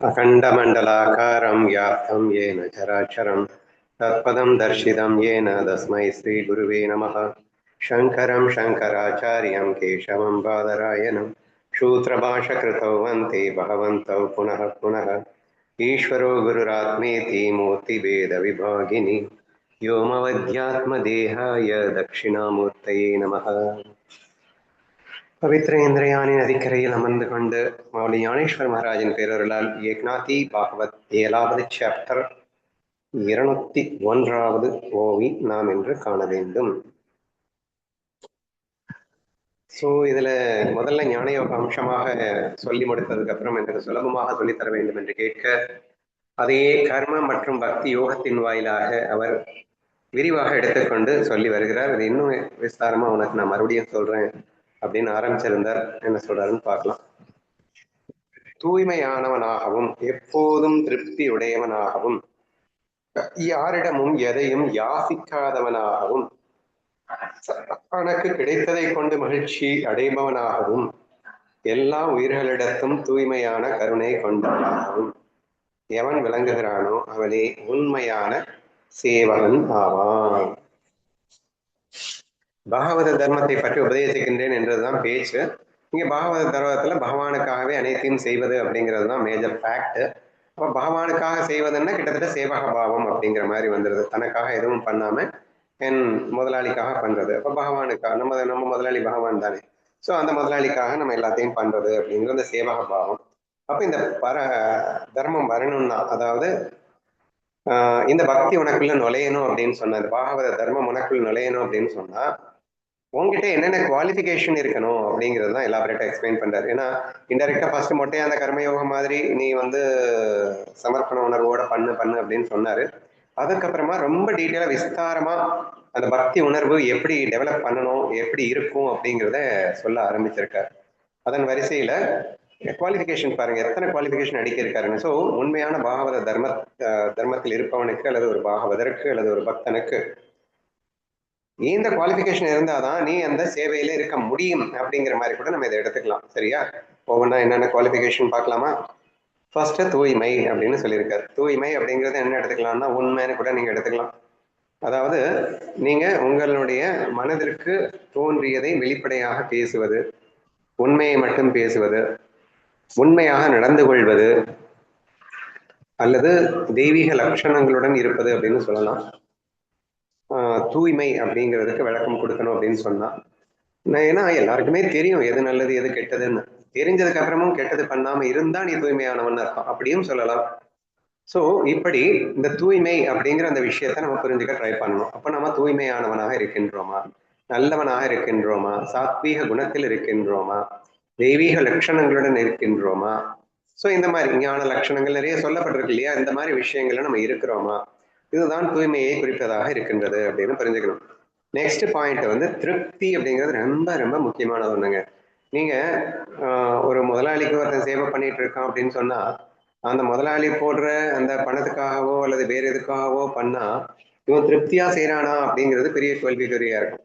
अखण्डमण्डलाकारं व्याप्तं येन चराचरं तत्पदं दर्शितं येन तस्मै श्रीगुरुवे नमः। शङ्करं शङ्कराचार्यं केशवं बादरायणं सूत्रभाषकृतौ वन्ते भगवन्तौ पुनः पुनः। ईश्वरो गुरुरात्मेति मूर्तिभेदविभागिनि व्योमवद्यात्मदेहाय दक्षिणामूर्तये नमः। பவித்ர இந்திரயானி நதிக்கரையில் அமர்ந்து கொண்டு மௌலி ஞானேஸ்வர் மகாராஜின் பேரொருளால் ஏக்நாதி பாகவத் 7வது சாப்டர் 201வது ஓவி நாம் இன்று காண வேண்டும். ஸோ இதுல முதல்ல ஞானயோக அம்சமாக சொல்லி முடித்ததுக்கு அப்புறம் எனக்கு சுலபமாக சொல்லித்தர வேண்டும் என்று கேட்க, அதையே கர்ம மற்றும் பக்தி யோகத்தின் வாயிலாக அவர் விரிவாக எடுத்துக்கொண்டு சொல்லி வருகிறார். இது இன்னும் விஸ்தாரமா உனக்கு நான் மறுபடியும் சொல்றேன் அப்படின்னு ஆரம்பிச்சிருந்தார். என்ன சொல்றாருன்னு பார்க்கலாம். தூய்மையானவனாகவும் எப்போதும் திருப்தி உடையவனாகவும் யாரிடமும் எதையும் யாசிக்காதவனாகவும் தனக்கு கிடைத்ததை கொண்டு மகிழ்ச்சி அடைபவனாகவும் எல்லா உயிர்களிடத்தும் தூய்மையான கருணை கொண்டவனாகவும் எவன் விளங்குகிறானோ அவனே உண்மையான சேவகன் ஆவான். பாகவத தர்மத்தை பற்றி உபதேசிக்கின்றேன் என்றதுதான் பேச்சு. இங்க பாகவத தர்மத்துல பகவானுக்காகவே அனைத்தையும் செய்வது அப்படிங்கிறது தான் மேஜர் ஃபேக்ட். அப்ப பகவானுக்காக செய்வதுன்னா கிட்டத்தட்ட சேவக பாவம் அப்படிங்கிற மாதிரி வந்துடுது. தனக்காக எதுவும் பண்ணாம என் முதலாளிக்காக பண்றது. அப்ப பகவானுக்காக நம்ம முதலாளி பகவான் தானே. ஸோ அந்த முதலாளிக்காக நம்ம எல்லாத்தையும் பண்றது அப்படிங்கிற அந்த சேவக பாவம். அப்ப இந்த தர்மம் வரணும்னா, அதாவது இந்த பக்தி உனக்குள்ள நுழையணும் அப்படின்னு சொன்னா, இந்த பாகவத தர்மம் உனக்குள்ள நுழையணும் அப்படின்னு சொன்னா உங்ககிட்ட என்னென்ன குவாலிஃபிகேஷன் இருக்கணும் அப்படிங்கிறது தான் எலாபரேட்டா எக்ஸ்பிளைன் பண்றாரு. ஏன்னா இன்டெரக்டா ஃபர்ஸ்ட் மொட்டையா அந்த கர்மயோகம் மாதிரி நீ சமர்ப்பண உணர்வோட பண்ணு அப்படின்னு சொன்னாரு. அதுக்கப்புறமா ரொம்ப டீட்டெயிலா விஸ்தாரமா அந்த பக்தி உணர்வு எப்படி டெவலப் பண்ணணும், எப்படி இருக்கும் அப்படிங்கிறத சொல்ல ஆரம்பிச்சிருக்காரு. அதன் வரிசையில குவாலிஃபிகேஷன் பாருங்க, எத்தனை குவாலிஃபிகேஷன் அடிக்கிருக்காருன்னு. ஸோ உண்மையான பாகவத தர்மத்தில் இருப்பவனுக்கு அல்லது ஒரு பாகவதற்கு அல்லது ஒரு பக்தனுக்கு இந்த குவாலிஃபிகேஷன் இருந்தாதான் நீ அந்த சேவையில இருக்க முடியும் அப்படிங்கிற மாதிரி கூட நம்ம இதை எடுத்துக்கலாம். சரியா? ஒவ்வொன்றா என்னென்ன குவாலிஃபிகேஷன் பார்க்கலாமா? ஃபர்ஸ்ட் தூய்மை அப்படின்னு சொல்லியிருக்காரு. தூய்மை அப்படிங்கிறது என்ன எடுத்துக்கலாம்னா உண்மைன்னு கூட நீங்க எடுத்துக்கலாம். அதாவது நீங்க உங்களுடைய மனதிற்கு தோன்றியதை வெளிப்படையாக பேசுவது, உண்மையை மட்டும் பேசுவது, உண்மையாக நடந்து கொள்வது, அல்லது தெய்வீக லட்சணங்களுடன் இருப்பது அப்படின்னு சொல்லலாம். தூய்மை அப்படிங்கிறதுக்கு விளக்கம் கொடுக்கணும் அப்படின்னு சொன்னா, ஏன்னா எல்லாருக்குமே தெரியும் எது நல்லது எது கெட்டதுன்னு. தெரிஞ்சதுக்கு அப்புறமும் கெட்டது பண்ணாம இருந்தா நீ தூய்மையானவன் அர்த்தம் அப்படியும் சொல்லலாம். ஸோ இப்படி இந்த தூய்மை அப்படிங்கிற அந்த விஷயத்த நம்ம புரிஞ்சுக்க ட்ரை பண்ணணும். அப்ப நம்ம தூய்மையானவனாக இருக்கின்றோமா, நல்லவனாக இருக்கின்றோமா, சாத்வீக குணத்தில் இருக்கின்றோமா, தெய்வீக லட்சணங்களுடன் இருக்கின்றோமா? ஸோ இந்த மாதிரி ஞான லட்சணங்கள் நிறைய சொல்லப்பட்டிருக்கு இல்லையா? இந்த மாதிரி விஷயங்கள்ல நம்ம இருக்கிறோமா? இதுதான் தூய்மையை குறிப்பதாக இருக்கின்றது அப்படின்னு புரிஞ்சுக்கணும். நெக்ஸ்ட் பாயிண்ட் திருப்தி அப்படிங்கிறது ரொம்ப ரொம்ப முக்கியமானது ஒண்ணுங்க. நீங்க ஒரு முதலாளிக்கு ஒருத்தன் சேவை பண்ணிட்டு இருக்கான் அப்படின்னு சொன்னா, அந்த முதலாளி போடுற அந்த பணத்துக்காகவோ அல்லது வேற எதுக்காகவோ பண்ணா இவன் திருப்தியா செய்யறானா அப்படிங்கிறது பெரிய கேள்விக்குறியா இருக்கும்.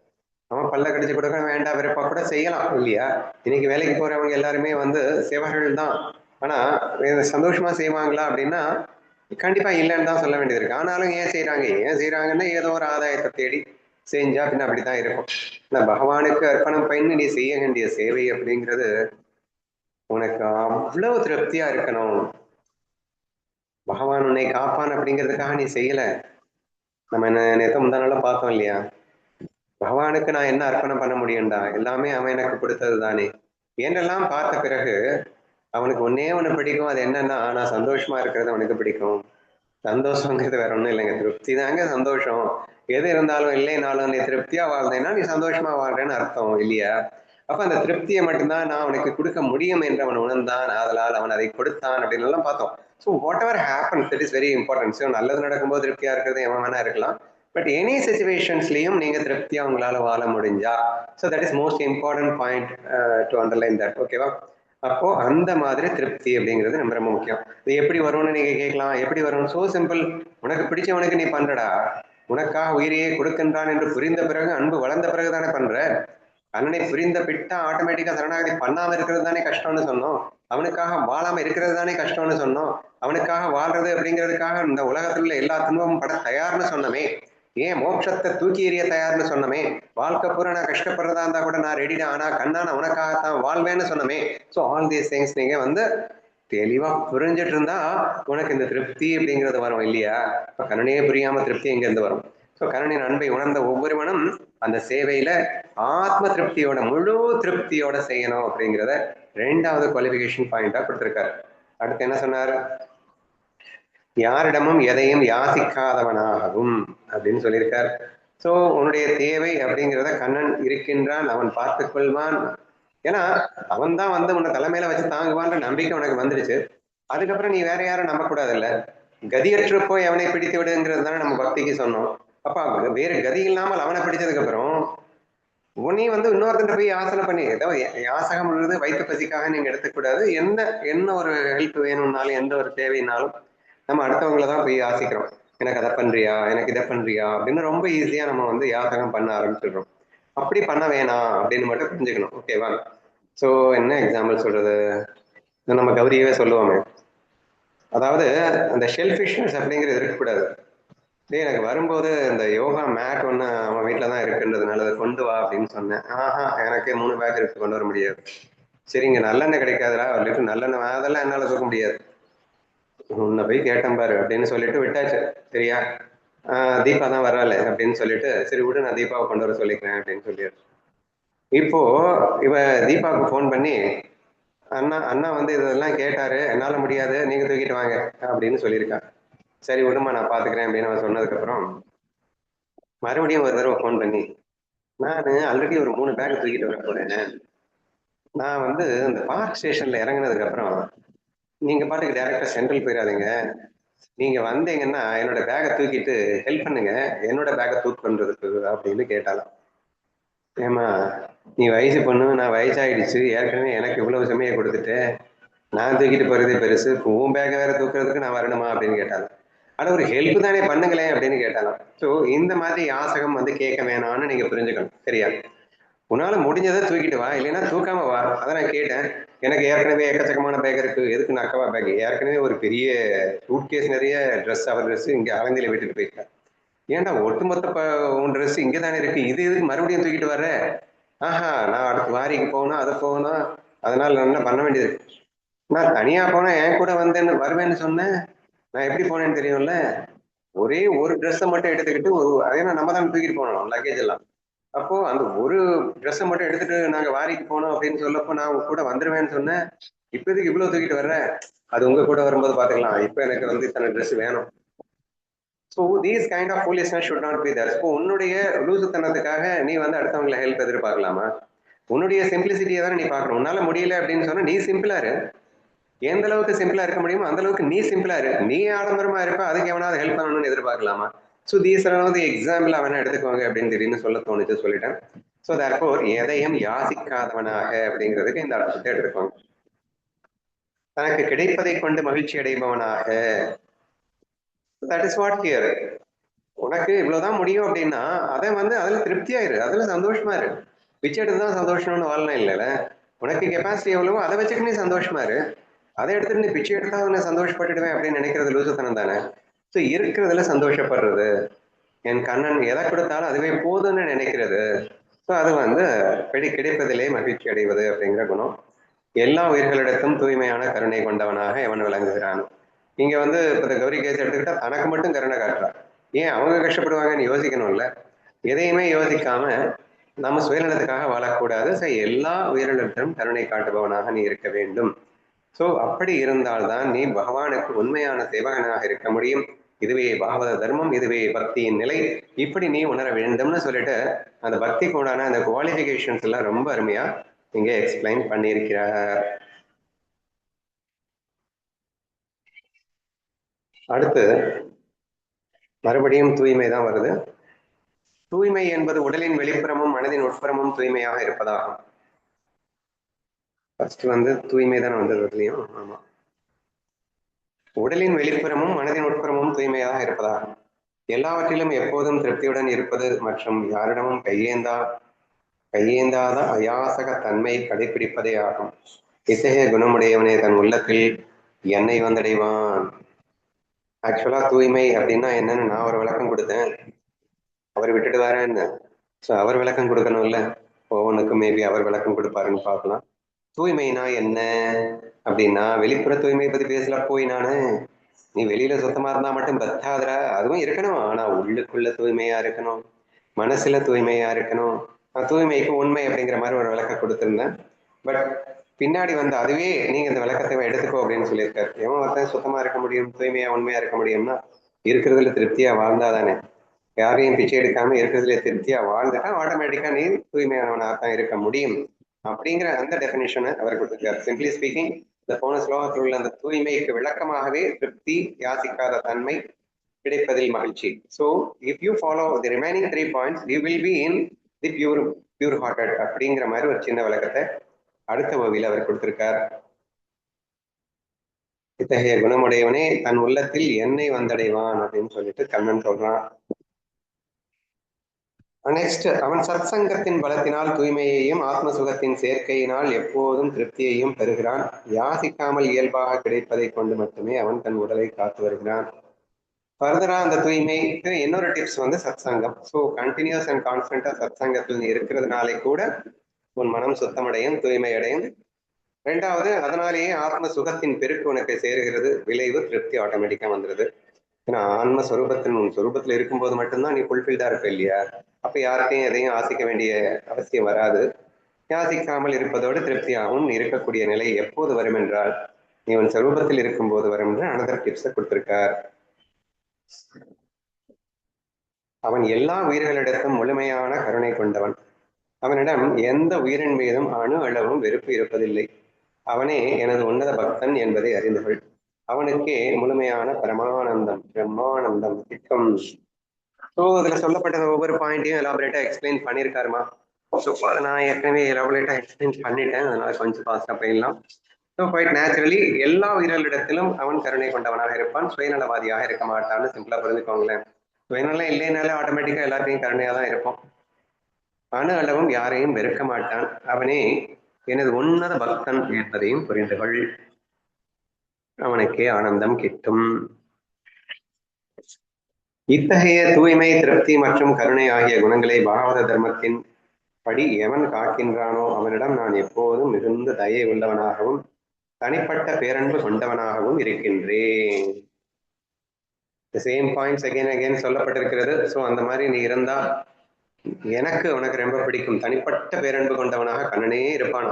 அவன் பல்ல கடிச்சு கொடுக்க வேண்டாம் விருப்பா கூட செய்யலாம் இல்லையா? இன்னைக்கு வேலைக்கு போறவங்க எல்லாருமே சேவர்கள் தான். ஆனா சந்தோஷமா செய்வாங்களா அப்படின்னா கண்டிப்பா இல்லைன்னு தான் சொல்ல வேண்டியது இருக்கு. ஆனாலும் ஏன் செய்யறாங்கன்னா ஏதோ ஒரு ஆதாயத்தை தேடி செஞ்சா பின்ன அப்படித்தான் இருக்கும். ஆனா பகவானுக்கு அர்ப்பணம் பண்ணி நீ செய்ய வேண்டிய சேவை அப்படிங்கிறது உனக்கு அவ்வளவு திருப்தியா இருக்கணும். பகவான் உன்னை காப்பான் அப்படிங்கிறதுக்காக நீ செய்யல. நம்ம நேற்று முந்தானால பார்த்தோம் இல்லையா? பகவானுக்கு நான் என்ன அர்ப்பணம் பண்ண முடியும்டா, எல்லாமே அவன் எனக்கு கொடுத்தது தானே என்றெல்லாம் பார்த்த பிறகு அவனுக்கு ஒன்னே ஒண்ணு பிடிக்கும். அது என்னன்னா, நான் சந்தோஷமா இருக்கிறது அவனுக்கு பிடிக்கும். சந்தோஷங்கிறது வேற ஒண்ணும் இல்லைங்க, திருப்தி தாங்க சந்தோஷம். எது இருந்தாலும் இல்லைனாலும் நீ திருப்தியா வாழ்ந்தேன்னா நீ சந்தோஷமா வாழ்றேன்னு அர்த்தம் இல்லையா? அப்ப அந்த திருப்தியை மட்டும்தான் நான் அவனுக்கு கொடுக்க முடியும் என்று அவன் உணர்ந்தான், ஆதலால் அவன் அதை கொடுத்தான் அப்படின்னு எல்லாம் பார்த்தோம். So what ever happens that is very important. So நல்லது நடக்கும்போது திருப்தியா இருக்கிறது எவன் வேணா இருக்கலாம். பட் எனி சிச்சுவேஷன்ஸ்லயும் நீங்க திருப்தியா உங்களால வாழ முடிஞ்சா, so that is most important point to underline that. ஓகேவா? அப்போ அந்த மாதிரி திருப்தி அப்படிங்கிறது ரொம்ப ரொம்ப முக்கியம். இது எப்படி வரும்னு நீங்க கேட்கலாம். எப்படி வரும்? So simple. உனக்கு பிடிச்சவனுக்கு நீ பண்றடா. உனக்காக உயிரையே கொடுக்கின்றான் என்று புரிந்த பிறகு, அன்பு வளர்ந்த பிறகு தானே பண்ற. கண்ணனை புரிந்த பிட்டா ஆட்டோமேட்டிக்கா சரணாகதி பண்ணாம இருக்கிறது தானே கஷ்டம்னு சொன்னோம். அவனுக்காக வாழாம இருக்கிறது தானே கஷ்டம்னு சொன்னோம். அவனுக்காக வாழ்றது அப்படிங்கிறதுக்காக இந்த உலகத்துல உள்ள எல்லா துன்பமும் பட தயார்னு சொன்னமே. ஏன் மோட்சத்தை தூக்கி எறிய தயார்னு சொன்னமே. வாழ்க்கை பூரா நான் கஷ்டப்படுறதா இருந்தா கூட நான் ரெடிடா, ஆனா கண்ணான உனக்காகத்தான் வாழ்வேன்னு சொன்னமே. ஸோ ஆல் தீஸ் திங்ஸ் நீங்க வந்து தெளிவா புரிஞ்சிட்டு இருந்தா உனக்கு இந்த திருப்தி அப்படிங்கிறது வரும் இல்லையா? இப்ப கருணையே புரியாம திருப்தி எங்க இருந்து வரும்? ஸோ கருணையின் அன்பை உணர்ந்த ஒவ்வொருவனும் அந்த சேவையில ஆத்ம திருப்தியோட முழு திருப்தியோட செய்யணும் அப்படிங்கிறத 2வது குவாலிபிகேஷன் பாயிண்டா கொடுத்திருக்காரு. அடுத்து என்ன சொன்னார்? யாரிடமும் எதையும் யாசிக்காதவனாகவும் அப்படின்னு சொல்லியிருக்கார். ஸோ உன்னுடைய தேவை அப்படிங்கிறத கண்ணன் இருக்கின்றான், அவன் பார்த்துக் கொள்வான். ஏன்னா அவன் தான் வந்து உன்னை தலைமையில வச்சு தாங்குவான்ற நம்பிக்கை உனக்கு வந்துடுச்சு. அதுக்கப்புறம் நீ வேற யாரும் நம்ப கூடாது இல்ல. கதியற்று போய் அவனை பிடித்து விடுங்கிறது தானே நம்ம பக்திக்கு சொன்னோம். அப்ப வேறு கதி இல்லாமல் அவனை பிடிச்சதுக்கு அப்புறம் நீ வந்து இன்னொருத்தன் போய் யாசனை பண்ணி ஏதாவது யாசகம் உள்ளது வயிற்று பசிக்காக நீங்க எடுத்துக்கூடாது. என்ன ஒரு ஹெல்ப் வேணும்னாலும் எந்த ஒரு தேவைனாலும் நம்ம அடுத்தவங்கள தான் போய் யாசிக்கிறோம். எனக்கு அதை பண்றியா, எனக்கு இதை பண்றியா அப்படின்னு ரொம்ப ஈஸியா நம்ம வந்து யாசகம் பண்ண ஆரம்பிச்சிடுறோம். அப்படி பண்ண வேணாம் அப்படின்னு மட்டும் புரிஞ்சுக்கணும். ஓகேவா? ஸோ என்ன எக்ஸாம்பிள் சொல்றது, நம்ம கௌரியவே சொல்லுவோமே, அதாவது அந்த ஷெல்ஃபிஷ்னஸ் அப்படிங்கிறது இருக்கக்கூடாது. எனக்கு வரும்போது இந்த யோகா மேட் ஒன்று அவன் வீட்டில் தான் இருக்குன்றதுனால அதை கொண்டு வா அப்படின்னு சொன்னேன். ஆஹா, எனக்கு 3 பேக் எடுத்து கொண்டு வர முடியாது. சரிங்க, நல்லெண்ணெய் கிடைக்காதுடா, ஒரு லிட்டர் நல்லெண்ணெய், அதெல்லாம் என்னால் தூக்க முடியாது. உன்னை போய் கேட்டேன் பாரு அப்படின்னு சொல்லிட்டு விட்டாச்சு. சரியா? தீபா தான் வரால அப்படின்னு சொல்லிட்டு, சரி விடு, நான் தீபாவை கொண்டு வர சொல்லிக்கிறேன் அப்படின்னு சொல்லிடுறேன். இப்போ இவ தீபாவுக்கு ஃபோன் பண்ணி, அண்ணா அண்ணா வந்து இதெல்லாம் கேட்டாரு, என்னால முடியாது, நீங்க தூக்கிட்டு வாங்க அப்படின்னு சொல்லியிருக்காங்க. சரி விடுமா, நான் பாத்துக்கிறேன் அப்படின்னு அவன் சொன்னதுக்கு அப்புறம் மறுபடியும் ஒரு தடவை ஃபோன் பண்ணி, நான் ஆல்ரெடி ஒரு 3 பேக் தூக்கிட்டு வர போறேன். நான் வந்து இந்த பார்க் ஸ்டேஷன்ல இறங்கினதுக்கு அப்புறம் நீங்க பாட்டுக்கு டைரக்டா சென்ட்ரல் போயிடாதீங்க. நீங்க வந்தீங்கன்னா என்னோட பேக்கை தூக்கிட்டு ஹெல்ப் பண்ணுங்க, என்னோட பேக்கை தூக்கு பண்றதுக்கு அப்படின்னு கேட்டாலாம். ஏமா, நீ வயசு பொண்ணு, நான் வயசாயிடுச்சு, ஏற்கனவே எனக்கு இவ்வளவு சுமையை கொடுத்துட்டு நான் தூக்கிட்டு போறதே பெருசு, உன் பேக்கை வேற தூக்குறதுக்கு நான் வரணுமா அப்படின்னு கேட்டாலும். ஆனா ஒரு ஹெல்ப் தானே பண்ணுங்களேன் அப்படின்னு கேட்டாலும். ஸோ இந்த மாதிரி யாசகம் வந்து கேட்க வேணாம்னு நீங்க புரிஞ்சுக்கணும். சரியா? உன்னால முடிஞ்சதை தூக்கிட்டு வா, இல்லைன்னா தூக்காம வா. அதை நான் கேட்டேன். எனக்கு ஏற்கனவே எக்கச்சக்கமான பேக் இருக்கு, எதுக்கு நக்கவா பேக்? ஏற்கனவே ஒரு பெரிய சூட்கேஸ் நிறைய ட்ரெஸ், அவர் ட்ரெஸ் இங்க அலந்தியில விட்டுட்டு போயிருக்கேன். ஏன்டா ஒட்டுமொத்த உன் ட்ரெஸ் இங்கே தானே இருக்கு, இது எதுக்கு மறுபடியும் தூக்கிட்டு வர்ற? ஆஹா, நான் அடுத்து வாரிக்கு போகணும், அது போகணும், அதனால நான் என்ன பண்ண வேண்டியது இருக்கு. நான் தனியா போனா என் கூட வந்தேன்னு வருவேன்னு சொன்னேன். நான் எப்படி போனேன்னு தெரியும்ல. ஒரே ஒரு ட்ரெஸ்ஸை மட்டும் எடுத்துக்கிட்டு அதே நம்ம தான் தூக்கிட்டு போனோம் லக்கேஜ் எல்லாம். அப்போ அந்த ஒரு ட்ரெஸ்ஸை மட்டும் எடுத்துட்டு நாங்க வாரிக்கு போனோம் அப்படின்னு சொல்லப்போ நான் உங்க கூட வந்துருவேன்னு சொன்னேன். இப்ப இதுக்கு இவ்வளவு தூக்கிட்டு வர்ற? அது உங்க கூட வரும்போது பாத்துக்கலாம், இப்ப எனக்கு வந்து இத்தனை ட்ரெஸ் வேணும். So these kind of foolishness should not be there. So உன்னுடைய லூசுத்தனத்துக்காக நீ வந்து அடுத்தவங்களை ஹெல்ப் எதிர்பார்க்கலாமா? உன்னுடைய சிம்பிளிசிட்டியை தானே நீ பார்க்கணும். உன்னால முடியல அப்படின்னு சொன்னா நீ சிம்பிளா இரு. எந்த அளவுக்கு சிம்பிளா இருக்க முடியுமோ அந்த அளவுக்கு நீ சிம்பிளா இரு. நீ ஆடம்பரமா இருப்ப, அதுக்கு எவனாவது ஹெல்ப் பண்ணணும்னு எதிர்பார்க்கலாமா? ஸோ தீஸ் வந்து எக்ஸாம்பிள் அவனை எடுத்துக்கோங்க அப்படின்னு திடீர்னு சொல்ல தோணுச்சு, சொல்லிட்டேன். ஸோ தேர்ஃபோர் எதையும் யாசிக்காதவனாக அப்படிங்கிறதுக்கு இந்த அர்த்தத்தை எடுத்துக்கோங்க. தனக்கு கிடைப்பதை கொண்டு மகிழ்ச்சி அடைபவனாக. That is what here. உனக்கு இவ்வளவுதான் முடியும் அப்படின்னா அதை வந்து அதுல திருப்தியாயிரு, அதுல சந்தோஷமா இரு. பிச்சை எடுத்துதான் சந்தோஷம்னு வாழலாம் இல்லைல்ல. உனக்கு கெப்பாசிட்டி எவ்வளவோ அதை வச்சுக்க நீ சந்தோஷமா இரு. அதை எடுத்துட்டு நீ பிச்சை எடுத்தா நான் சந்தோஷப்பட்டுடுவேன் அப்படின்னு நினைக்கிறது லூசுத்தனம் தானே. ஸோ இருக்கிறதுல சந்தோஷப்படுறது, என் கண்ணன் எதை கொடுத்தாலும் அதுவே போதும்னு நினைக்கிறது. ஸோ அது வந்து கிடைப்பதிலே மகிழ்ச்சி அடைவது அப்படிங்கிற குணம். எல்லா உயிர்களிடத்தும் தூய்மையான கருணை கொண்டவனாக எவன் விளங்குகிறான். இங்க வந்து இப்ப கௌரி கேஸ் எடுத்துக்கிட்டா தனக்கு மட்டும் கருணை காட்டுறான். ஏன் அவங்க கஷ்டப்படுவாங்கன்னு யோசிக்கணும்ல. எதையுமே யோசிக்காம நம்ம சுயநலத்துக்காக வாழக்கூடாது. ஸோ எல்லா உயிரினத்திலும் கருணை காட்டுபவனாக நீ இருக்க வேண்டும். ஸோ அப்படி இருந்தால்தான் நீ பகவானுக்கு உண்மையான சேவகனாக இருக்க முடியும். இதுவே பாகவத தர்மம், இதுவே பக்தியின் நிலை, இப்படி நீ உணர வேண்டும்னு சொல்லிட்டு அந்த பக்தி கூடான அந்த குவாலிஃபிகேஷன்ஸ் எல்லாம் ரொம்ப அருமையா இங்க எக்ஸ்பிளைன் பண்ணியிருக்கிறார். அடுத்து மறுபடியும் தூய்மை தான் வருது. தூய்மை என்பது உடலின் வெளிப்புறமும் மனதின் உட்புறமும் தூய்மையாக இருப்பதாகும். ஃபர்ஸ்ட் வந்து தூய்மை தான் வந்தது அதுலயும். ஆமா, உடலின் வெளிப்புறமும் மனதின் உட்புறமும் தூய்மையாக இருப்பதாகும். எல்லாவற்றிலும் எப்போதும் திருப்தியுடன் இருப்பது மற்றும் யாரிடமும் கையேந்தா கையேந்தாத அயாசக தன்மை கடைபிடிப்பதே ஆகும். இத்தகைய குணமுடையவனே தன் உள்ளத்தில் என்னை வந்தடைவான். ஆக்சுவலா தூய்மை அப்படின்னா என்னன்னு நான் ஒரு விளக்கம் கொடுத்தேன். அவர் விட்டுட்டு வரேன்னு. ஸோ அவர் விளக்கம் கொடுக்கணும்ல. ஒவ்வொன்றுக்கும் மேபி அவர் விளக்கம் கொடுப்பாருன்னு பார்க்கலாம். தூய்மைனா என்ன அப்படின்னா, வெளிப்புற தூய்மை பத்தி பேசல போய் நானு. நீ வெளியில சுத்தமா இருந்தா மட்டும் பத்தாதுடா, அதுவும் இருக்கணும். ஆனா உள்ளுக்குள்ள தூய்மையா இருக்கணும், மனசுல தூய்மையா இருக்கணும். தூய்மைக்கு உண்மை அப்படிங்கிற மாதிரி ஒரு விளக்கம் கொடுத்திருந்தேன். பட் பின்னாடி வந்து அதுவே நீங்க இந்த விளக்கத்தை எடுத்துக்கோ அப்படின்னு சொல்லியிருக்காரு. எவன் ஒருத்தன் சுத்தமா இருக்க முடியும், தூய்மையா உண்மையா இருக்க முடியும்னா இருக்கிறதுல திருப்தியா வாழ்ந்தாதானே. யாரையும் பிச்சை எடுக்காம இருக்கிறதுல திருப்தியா வாழ்ந்துட்டா ஆட்டோமேட்டிக்கா நீ தூய்மையானவனாக தான் இருக்க முடியும் அப்படிங்கிற அந்த டெபினிஷனை அவர் கொடுத்திருக்காரு. சிம்பிளி ஸ்பீக்கிங், இந்த போன ஸ்லோகத்தில் உள்ள அந்த தூய்மைக்கு விளக்கமாகவே திருப்தி, யாசிக்காத தன்மை, கிடைப்பதில் மகிழ்ச்சி. So if you follow the remaining 3 points you will be in the pure hearted அப்படிங்கிற மாதிரி ஒரு சின்ன விளக்கத்தை அடுத்த வகையில் அவர் கொடுத்திருக்கார். இத்தகைய குணமுடையவனே தன் உள்ளத்தில் என்னை வந்தடைவான் அப்படின்னு சொல்லிட்டு கண்ணன் சொல்றான். நெக்ஸ்ட், அவன் சத்சங்கத்தின் பலத்தினால் தூய்மையையும் ஆத்ம சுகத்தின் சேர்க்கையினால் எப்போதும் திருப்தியையும் பெறுகிறான். யாசிக்காமல் இயல்பாக கிடைப்பதை கொண்டு மட்டுமே அவன் தன் உடலை காத்து வருகிறான். ஃபர்தரா அந்த தூய்மைக்கு இன்னொரு டிப்ஸ் வந்து சத்சங்கம். ஸோ கண்டினியூஸ் அண்ட் கான்ஸ்டன்டா சத்சங்கத்தில் இருக்கிறதுனாலே கூட உன் மனம் சுத்தமடையும், தூய்மையடையும். ரெண்டாவது, அதனாலேயே ஆத்ம சுகத்தின் பெருக்கு உனக்கு சேருகிறது, விளைவு திருப்தி ஆட்டோமேட்டிக்கா வந்துடுது. ஏன்னா ஆன்ம சொரூபத்தின் உன் சொரூபத்தில் இருக்கும்போது மட்டும்தான் நீ ஃபுல்ஃபில்டா இருப்ப இல்லையா? அப்ப யார்கிட்டையும் எதையும் ஆசிக்க வேண்டிய அவசியம் வராது. யாசிக்காமல் இருப்பதோடு திருப்தியாகவும் இருக்கக்கூடிய நிலை எப்போது வரும் என்றால் நீ உன் சொரூபத்தில் இருக்கும் போது வரும் என்று அனதர் டிப்ஸை கொடுத்திருக்கார். அவன் எல்லா உயிர்களிடத்தும் முழுமையான கருணை கொண்டவன். அவனிடம் எந்த உயிரின் மீதும் அணு அளவும் வெறுப்பு இருப்பதில்லை. அவனே எனது உன்னத பக்தன் என்பதை அறிந்துகொள். அவனுக்கே முழுமையான பரமானந்தம், பிரம்மானந்தம் திட்டம். ஸோ இதுல சொல்லப்பட்ட ஒவ்வொரு பாயிண்ட்டையும் எலாபரேட்டா எக்ஸ்பிளைன் பண்ணியிருக்காருமா. ஸோ அதை நான் ஏற்கனவே எலாபரேட்டா எக்ஸ்பிளைன் பண்ணிட்டேன், அதனால கொஞ்சம் ஃபாஸ்டா போயிடலாம். ஸோ குவைட் நேச்சுரலி எல்லா உயிரிடத்திலும் அவன் கருணை கொண்டவனாக இருப்பான், சுயநலவாதியாக இருக்க மாட்டான்னு சிம்பிளா புரிஞ்சுக்கோங்களேன். சுயநலம் இல்லைனாலே ஆட்டோமேட்டிக்கா எல்லாத்தையும் கருணையா தான் இருப்போம். அணு அளவும் யாரையும் வெறுக்க மாட்டான். அவனே எனது உன்னத பக்தன் என்பதையும் புரிந்துகொள். அவனுக்கே ஆனந்தம் கிட்டும். இத்தகைய தூய்மை, திருப்தி மற்றும் கருணை ஆகிய குணங்களை பாகவத தர்மத்தின் படி எவன் காக்கின்றானோ அவனிடம் நான் எப்போதும் மிகுந்த தயை உள்ளவனாகவும் தனிப்பட்ட பேரன்பு கொண்டவனாகவும் இருக்கின்றேன். சேம் பாயிண்ட்ஸ் அகைன் அகைன் சொல்லப்பட்டிருக்கிறது. ஸோ அந்த மாதிரி நீ இருந்தா எனக்கு உனக்கு ரொம்ப பிடிக்கும். தனிப்பட்ட பேரன்பு கொண்டவனாக கண்ணனே இருப்பானா,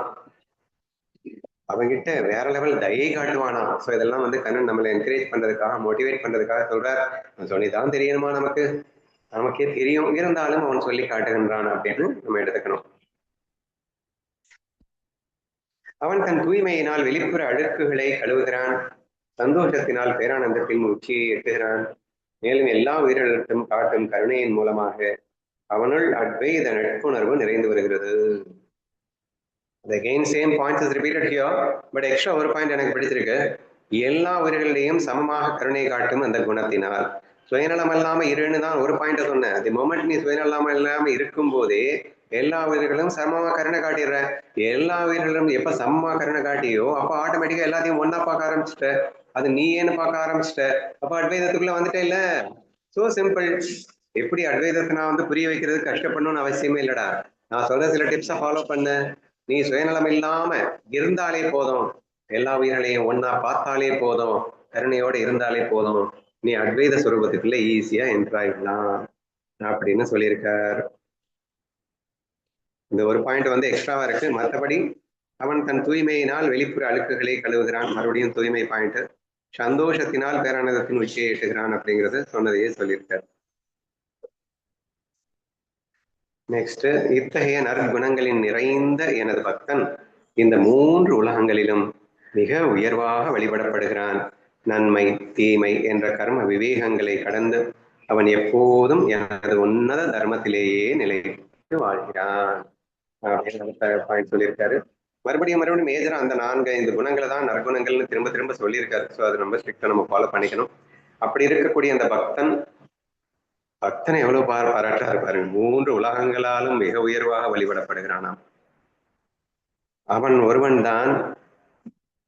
அவங்கிட்ட வேற லெவல் தயை காட்டுவானா. ஸோ இதெல்லாம் வந்து கண்ணன் நம்மளை என்கரேஜ் பண்றதுக்காக, மோட்டிவேட் பண்றதுக்காக சொல்றார். சொல்லிதான் தெரியணுமா நமக்கு? நமக்கே தெரியும், இருந்தாலும் அவன் சொல்லி காட்டுகின்றான் அப்படின்னு நம்ம எடுத்துக்கணும். அவன் தன் தூய்மையினால் வெளிப்புற அழுக்குகளை கழுவுகிறான். சந்தோஷத்தினால் பேரானந்தத்தின் உச்சியை எட்டுகிறான். மேலும் எல்லா உயிரிழக்கும் காட்டும் கருணையின் மூலமாக அவனுள் அத்வைத நட்புணர்வு நிறைந்து வருகிறது. Again same points is repeated here, but extra ஒரு பாயிண்ட் எனக்கு பிடிச்சிருக்கு. எல்லா உயிர்களிடையும் சமமாக கருணை காட்டும் அந்த குணத்தினால். சுயநலம் இல்லாம இருன்னு தான் ஒரு பாயிண்ட் சொன்னேன். தி மொமெண்ட் நீ சுயநலம் இல்லாம இருக்கும் போதே எல்லா உயிர்களும் சமமா கருணை காட்டிடுற. எல்லா உயிர்களும் எப்ப சமமா கருணை காட்டியோ அப்ப ஆட்டோமேட்டிக்கா எல்லாத்தையும் ஒன்னா பார்க்க ஆரம்பிச்சிட்ட. அது நீ ஏன்னு பார்க்க ஆரம்பிச்சிட்ட. அப்ப அத்வைதத்துக்குள்ள வந்துட்டே இல்ல. So simple. எப்படி அத்வைதத்தை நான் வந்து புரிய வைக்கிறது கஷ்டப்படணும்னு அவசியமே இல்லடா. நான் சொல்ற சில டிப்ஸை ஃபாலோ பண்ண, நீ சுயநலம் இல்லாம இருந்தாலே போதும், எல்லா உயிர்களையும் ஒன்னா பார்த்தாலே போதும், கருணையோட இருந்தாலே போதும், நீ அத்வைத சுரூபத்துக்குள்ள ஈஸியா என்ட்ராயிடலாம் அப்படின்னு சொல்லியிருக்கார். இந்த ஒரு பாயிண்ட் வந்து எக்ஸ்ட்ராவா இருக்கு. மற்றபடி அவன் தன் தூய்மையினால் வெளிப்புற அழுக்குகளை கழுவுகிறான். மறுபடியும் தூய்மை பாயிண்ட். சந்தோஷத்தினால் பேரானந்தத்தின் உச்சியை எட்டுகிறான் அப்படிங்கிறது சொன்னதையே சொல்லியிருக்கார். நெக்ஸ்ட், இத்தகைய நற்குணங்களின் நிறைந்த எனது பக்தன் இந்த 3 உலகங்களிலும் மிக உயர்வாக வழிபடப்படுகிறான். நன்மை தீமை என்ற கர்ம விவேகங்களை கடந்து அவன் எப்போதும் எனது உன்னத தர்மத்திலேயே நிலைத்து வாழ்கிறான் அப்படின்னு பாயிண்ட் சொல்லியிருக்காரு. மறுபடியும் மேஜரா அந்த 4-5 குணங்களை தான் நற்குணங்கள்னு திரும்ப திரும்ப சொல்லியிருக்காரு. ஸோ அது ரொம்ப ஸ்ட்ரிக்டா நம்ம ஃபாலோ பண்ணிக்கணும். அப்படி இருக்கக்கூடிய அந்த பக்தன் பக்தனை எவ்வளவு பாராட்டுறாரு பாருங்க. 3 உலகங்களாலும் மிக உயர்வாக வழிபடப்படுகிறானாம். அவன் ஒருவன் தான்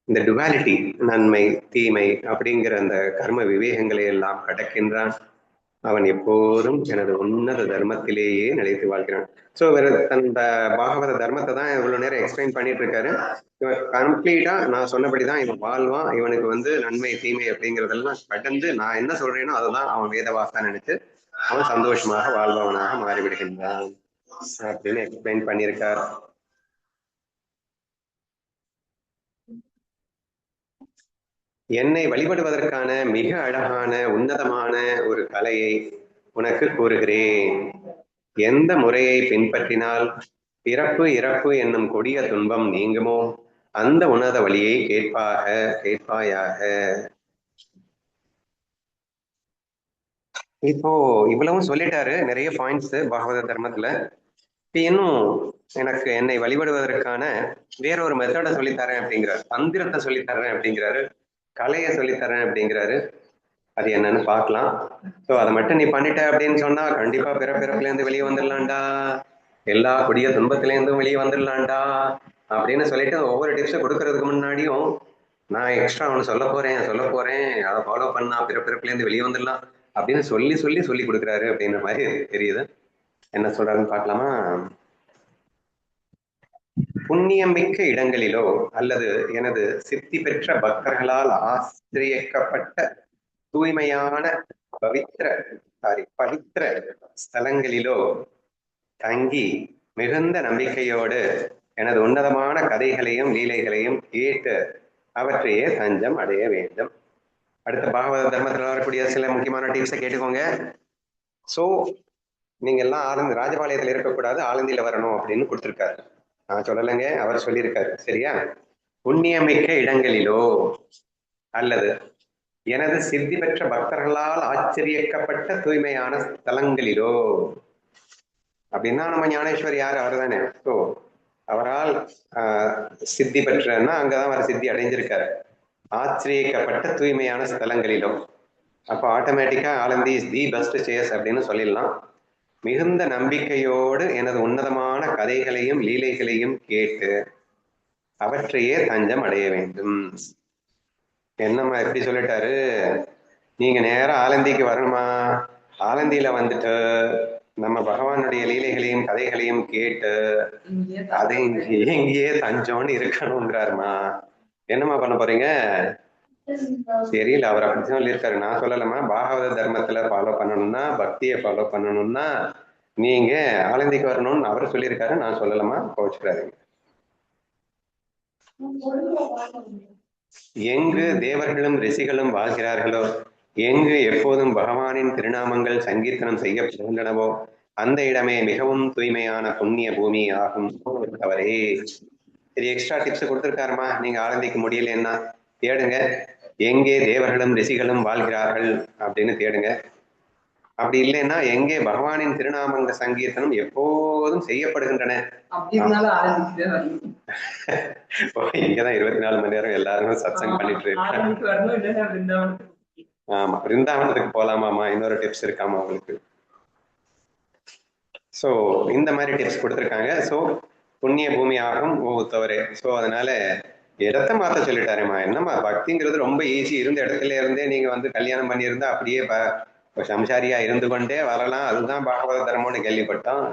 இந்த டுவாலிட்டி, நன்மை தீமை அப்படிங்கிற அந்த கர்ம விவேகங்களை எல்லாம் கடக்கின்றான். அவன் எப்போதும் எனது உன்னத தர்மத்திலேயே நிலைத்து வாழ்கிறான். ஸோ இவர் அந்த பாகவத தர்மத்தை தான் இவ்வளவு நேரம் எக்ஸ்பிளைன் பண்ணிட்டு இருக்காரு. இவன் கம்ப்ளீட்டா நான் சொன்னபடிதான் இவன் வாழ்வான். இவனுக்கு வந்து நன்மை தீமை அப்படிங்கிறதெல்லாம் கடந்து நான் என்ன சொல்றேனோ அதுதான் அவன் வேதவாசா நினைச்சு அவன் சந்தோஷமாக வாழ்பவனாக மாறிவிடுகின்றான் அப்படின்னு எக்ஸ்பிளைன் பண்ணியிருக்கார். என்னை வழிபடுவதற்கான மிக அழகான உன்னதமான ஒரு கலையை உனக்கு கூறுகிறேன். எந்த முறையை பின்பற்றினால் பிறப்பு இறப்பு என்னும் கொடிய துன்பம் நீங்குமோ அந்த உன்னத வழியை கேட்பாயாக. இப்போ இவ்வளவும் சொல்லிட்டாரு, நிறைய பாயிண்ட்ஸ் பாகவத தர்மத்துல. இன்னும் எனக்கு என்னை வழிபடுவதற்கான வேறொரு மெத்தடை சொல்லித்தரேன் அப்படிங்கிறாரு, தந்திரத்தை சொல்லித்தரேன் அப்படிங்கிறாரு, கலையை சொல்லித்தரேன் அப்படிங்கிறாரு. அது என்னன்னு பார்க்கலாம். ஸோ அதை மட்டும் நீ பண்ணிட்ட அப்படின்னு சொன்னா கண்டிப்பா பிறப்பிறப்புல இருந்து வெளியே வந்துடலாம்டா, எல்லா கொடிய துன்பத்திலேருந்தும் வெளியே வந்துடலாம்டா அப்படின்னு சொல்லிட்டு ஒவ்வொரு டிப்ஸை கொடுக்கறதுக்கு முன்னாடியும் நான் எக்ஸ்ட்ரா ஒன்று சொல்ல போறேன் அதை ஃபாலோ பண்ணா பிறப்பிறப்புலேருந்து வெளியே வந்துடலாம் அப்படின்னு சொல்லி சொல்லி சொல்லி கொடுக்குறாரு அப்படின்ற மாதிரி தெரியுது. என்ன சொல்றாருன்னு பார்க்கலாமா? புண்ணியமிக்க இடங்களிலோ அல்லது எனது சித்தி பெற்ற பக்தர்களால் ஆசிரியக்கப்பட்ட தூய்மையான பவித்திர ஸ்தலங்களிலோ தங்கி மிகுந்த நம்பிக்கையோடு எனது உன்னதமான கதைகளையும் லீலைகளையும் கேட்டு அவற்றையே தஞ்சம் அடைய வேண்டும். அடுத்த பாகவத தர்மத்தில் வரக்கூடிய சில முக்கியமான டிப்ஸை கேட்டுக்கோங்க. ஸோ நீங்க எல்லாம் ஆனந்த் ராஜபாளையத்தில் இருக்கக்கூடாது, ஆலந்தியில வரணும் அப்படின்னு கொடுத்துருக்காரு. நான் சொல்லலைங்க, அவர் சொல்லியிருக்காரு. சரியா? புண்ணியமிக்க இடங்களிலோ அல்லது எனது சித்தி பெற்ற பக்தர்களால் ஆச்சரியக்கப்பட்ட தூய்மையான ஸ்தலங்களிலோ அப்படின்னா நம்ம ஞானேஸ்வர் யார்? அவர் தானே. ஸோ அவரால் சித்தி பெற்றன்னா அங்கதான் அவர் சித்தி அடைஞ்சிருக்காரு. ஆச்சரியக்கப்பட்ட தூய்மையான ஸ்தலங்களிலும் அப்போ ஆட்டோமேட்டிக்கா Alandi is the best chase அப்படின்னு சொல்லிடலாம். மிகுந்த நம்பிக்கையோடு எனது உன்னதமான கதைகளையும் லீலைகளையும் கேட்டு அவற்றையே தஞ்சம் அடைய வேண்டும். என்னம்மா எப்படி சொல்லிட்டாரு? நீங்க நேரம் ஆலந்திக்கு வரணுமா, ஆலந்தியில வந்துட்டு நம்ம பகவானுடைய லீலைகளையும் கதைகளையும் கேட்டு அதை எங்கேயே தஞ்சோன்னு இருக்கணுங்கிறாருமா. என்னம்மா பண்ண போறீங்க? தெரியல, அவர் அப்படி சொல்லியிருக்காரு, நான் சொல்லலாமா? பாகவத தர்மத்துல ஃபாலோ பண்ணணும்னா, பக்தியை ஃபாலோ பண்ணணும்னா நீங்க ஆலந்திக்கு வரணும்னு அவர் சொல்லியிருக்காரு, நான் சொல்லலாமா? கோச்சுக்கிறாருங்க. எங்கு தேவர்களும் ரிஷிகளும் வாழ்கிறார்களோ, எங்கு எப்போதும் பகவானின் திருநாமங்கள் சங்கீர்த்தனம் செய்யப்படுகின்றனவோ அந்த இடமே மிகவும் தூய்மையான புண்ணிய பூமி ஆகும். அவரே சரி, எக்ஸ்ட்ரா டிப்ஸ் கொடுத்துருக்காருமா. நீங்க ஆலந்திக்கு முடியலன்னா தேடுங்க, எங்கே தேவர்களும் ரிஷிகளும் வாழ்கிறார்கள் அப்படின்னு தேடுங்க. அப்படி இல்லைன்னா எங்கே பகவானின் திருநாமங்க சங்கீர்த்தனம் எப்போதும் செய்யப்படுகின்றன. இங்கதான் 24 மணி நேரம் எல்லாருமே சத்சங்கம் பண்ணிட்டு இருக்காங்க. ஆமா, பிருந்தாவனத்துக்கு போலாமாமா, இன்னொரு டிப்ஸ் இருக்காமா உங்களுக்கு. ஸோ இந்த மாதிரி டிப்ஸ் கொடுத்துருக்காங்க. ஸோ புண்ணிய பூமி ஆகும் ஒவ்வொருத்தவரே. ஸோ அதனால இடத்த மாத்த சொல்லிட்டாருமா. என்னம்மா பக்திங்கிறது ரொம்ப ஈஸி, இருந்த இடத்துல இருந்தே நீங்க வந்து கல்யாணம் பண்ணியிருந்தா அப்படியே சம்சாரியா இருந்து கொண்டே வரலாம், அதுதான் பாகவத தர்மம்னு கேள்விப்பட்டோம்.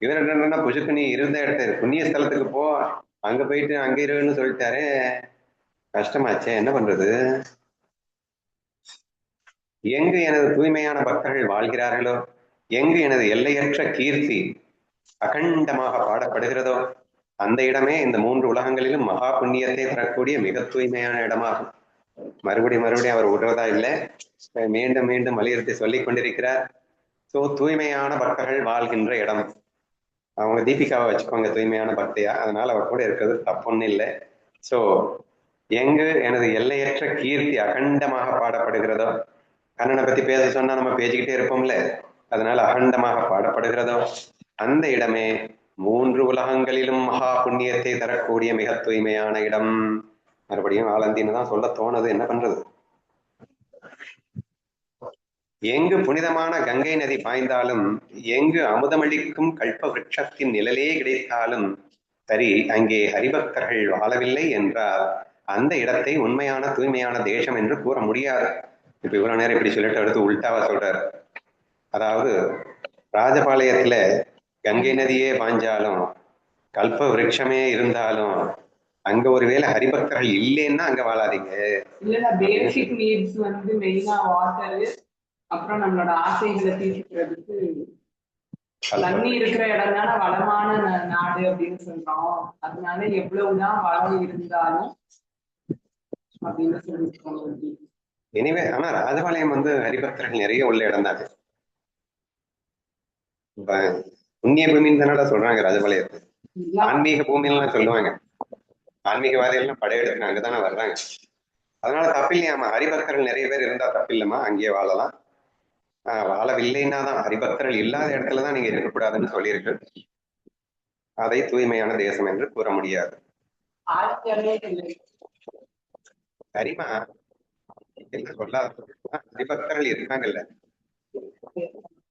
இவர் என்னன்னா புசுக்கு நீ இருந்த இடத்த புண்ணிய ஸ்தலத்துக்கு போ, அங்க போயிட்டு அங்க இருன்னு சொல்லிட்டாரு. கஷ்டமாச்சே, என்ன பண்றது? எங்கு எனது தூய்மையான பக்தர்கள் வாழ்கிறார்களோ, எங்கு எனது எல்லையற்ற கீர்த்தி அகண்டமாக பாடப்படுகிறதோ அந்த இடமே இந்த 3 உலகங்களிலும் மகா புண்ணியத்தை தரக்கூடிய மிக தூய்மையான இடமாகும். மறுபடியும் அவர் விடுறதா இல்லை, மீண்டும் மீண்டும் வலியுறுத்தி சொல்லிக் கொண்டிருக்கிறார். ஸோ தூய்மையான பக்தர்கள் வாழ்கின்ற இடம். அவங்க தீபிகாவை வச்சுக்கோங்க தூய்மையான பக்தியா, அதனால அவர் கூட இருக்கிறது தப்புன்னு இல்லை. ஸோ எங்கு எனது எல்லையற்ற கீர்த்தி அகண்டமாக பாடப்படுகிறதோ, கண்ணனை பத்தி பேச சொன்னா நம்ம பேசிக்கிட்டே இருப்போம்ல, அதனால அகண்டமாக பாடப்படுகிறதோ அந்த இடமே 3 உலகங்களிலும் மகா புண்ணியத்தை தரக்கூடிய மிக தூய்மையான இடம். மறுபடியும் ஆலந்தின்னு தான் சொல்ல தோணுது, என்ன பண்றது? எங்கு புனிதமான கங்கை நதி பாய்ந்தாலும், எங்கு அமுதமளிக்கும் கல்ப விருட்சத்தின் நிழலே கிடைத்தாலும் சரி, அங்கே ஹரிபக்தர்கள் வாழவில்லை என்றால் அந்த இடத்தை உண்மையான தூய்மையான தேசம் என்று கூற முடியாது. இப்ப இவ்வளவு நேரம் இப்படி சொல்லிட்டு அடுத்து உல்டாவா சொல்றாரு. அதாவது ராஜபாளையத்துல கங்கை நதியே பாய்ஞ்சாலும் கல்ப விருட்சமே இருந்தாலும் அங்க ஒருவேளை ஹரிபக்தர்கள் இல்லைன்னா அங்க வாழாதீங்க. இல்ல பேசிக் நீட்ஸ் வந்து மெயினா வாட்டர், அப்புறம் நம்மளோட ஆசைகளை தீர்க்கிறதுக்கு தண்ணி இருக்கிற இடம் தானே வளமான நாடு அப்படின்னு சொல்றோம். அதனால எவ்வளவுதான் வளம் இருந்தாலும் அப்படின்னு சொல்லிருக்கோம். எனவே ஆனா ராஜபாளையம் வந்து ஹரிபக்தர்கள் நிறைய உள்ள இடம் தான். புண்ணிய பூமின்னு தானடா சொல்றாங்க ராஜபாளையத்தை. ஆன்மீக பூமின்னு சொல்லுவாங்க. ஆன்மீகவாதிகள்லாம் படையெடுத்து அங்கதானே வர்றாங்க. அதனால தப்பில்லையாமா. ஹரிபக்தர்கள் நிறைய பேர் இருந்தா தப்பில்லைமா, அங்கேயே வாழலாம். வாழவில்லைன்னா தான், ஹரிபக்தர்கள் இல்லாத இடத்துலதான் நீங்க இருக்கக்கூடாதுன்னு சொல்லியிருக்கு. அதை தூய்மையான தேசம் என்று கூற முடியாது. சரிமா, என்ன சொல்லாத. ஹரிபக்தர்கள் இருக்காங்கல்ல.